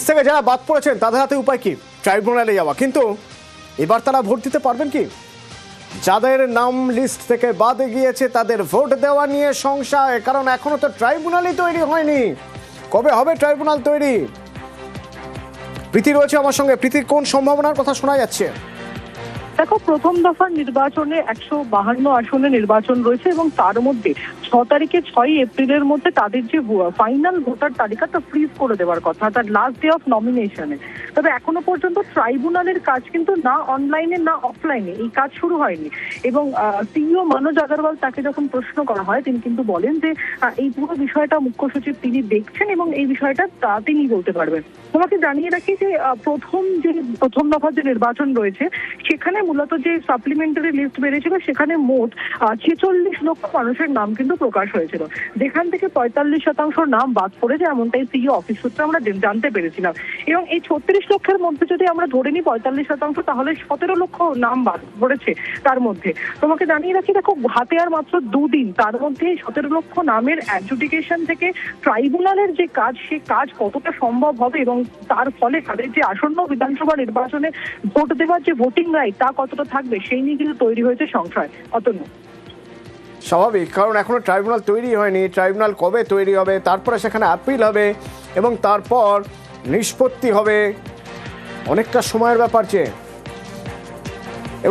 List থেকে যারা বাদ পড়েছেন তাদের হাতে উপায় কি? ট্রাইব্যুনালে যাওয়া। কিন্তু এবার তারা ভোট দিতে পারবেন কি? যাদের নাম লিস্ট থেকে বাদ গিয়েছে তাদের ভোট দেওয়া নিয়ে সংশয়, কারণ এখনো তো ট্রাইব্যুনালই তৈরি হয়নি। কবে হবে ট্রাইব্যুনাল তৈরি? প্রীতি রয়েছে আমার সঙ্গে। প্রীতি, কোন সম্ভাবনার কথা শোনা যাচ্ছে? দেখো, প্রথম দফার নির্বাচনে 152 আসনে নির্বাচন রয়েছে এবং তার মধ্যে 6 তারিখে 6 এপ্রিলের মধ্যে তাদের যে ফাইনাল ভোটার তালিকাটা ফ্রিজ করে দেওয়ার কথা, তার লাস্ট ডে অফ নমিনেশনে। তবে এখনো পর্যন্ত ট্রাইব্যুনালের কাজ কিন্তু না অনলাইনে না অফলাইনে এই কাজ শুরু হয়নি। এবং সিইও মনোজ আগরওয়াল, তাকে যখন প্রশ্ন করা হয় তিনি কিন্তু বলেন যে এই পুরো বিষয়টা মুখ্য সচিব তিনি দেখছেন এবং এই বিষয়টা তিনি বলতে পারবেন। তোমাকে জানিয়ে রাখি যে প্রথম দফার যে নির্বাচন রয়েছে সেখানে মূলত যে সাপ্লিমেন্টারি লিস্ট বেরিয়েছিল সেখানে মোট 46 লক্ষ মানুষের নাম কিন্তু প্রকাশ হয়েছিল, যেখান থেকে 45% নাম বাদ পড়েছে, এমনটাই সিইও অফিস সূত্রে আমরা জানতে পেরেছিলাম। এবং এই 36 লক্ষের মধ্যে যদি আমরা ধরে নিই 45%, তাহলে 17 লক্ষ নাম বাদ পড়েছে তার মধ্যে। তোমাকে জানিয়ে রাখি, দেখো, হাতে আর মাত্র 2 দিন, তার মধ্যে 17 লক্ষ নামের অ্যাডজুডিকেশন থেকে ট্রাইব্যুনালের যে কাজ, সে কাজ কতটা সম্ভব হবে এবং তার ফলে তাদের যে আসন্ন বিধানসভা নির্বাচনে ভোট দেওয়ার যে ভোটিং রাইট তা কতটা থাকবে সেই নিয়ে কিন্তু তৈরি হয়েছে সংশয়। অতনু, স্বাভাবিক, কারণ এখনো ট্রাইব্যুনাল তৈরি হয়নি। ট্রাইব্যুনাল কবে তৈরি হবে, তারপরে সেখানে আপিল হবে এবং তারপর নিষ্পত্তি হবে, অনেকটা সময়ের ব্যাপার। যে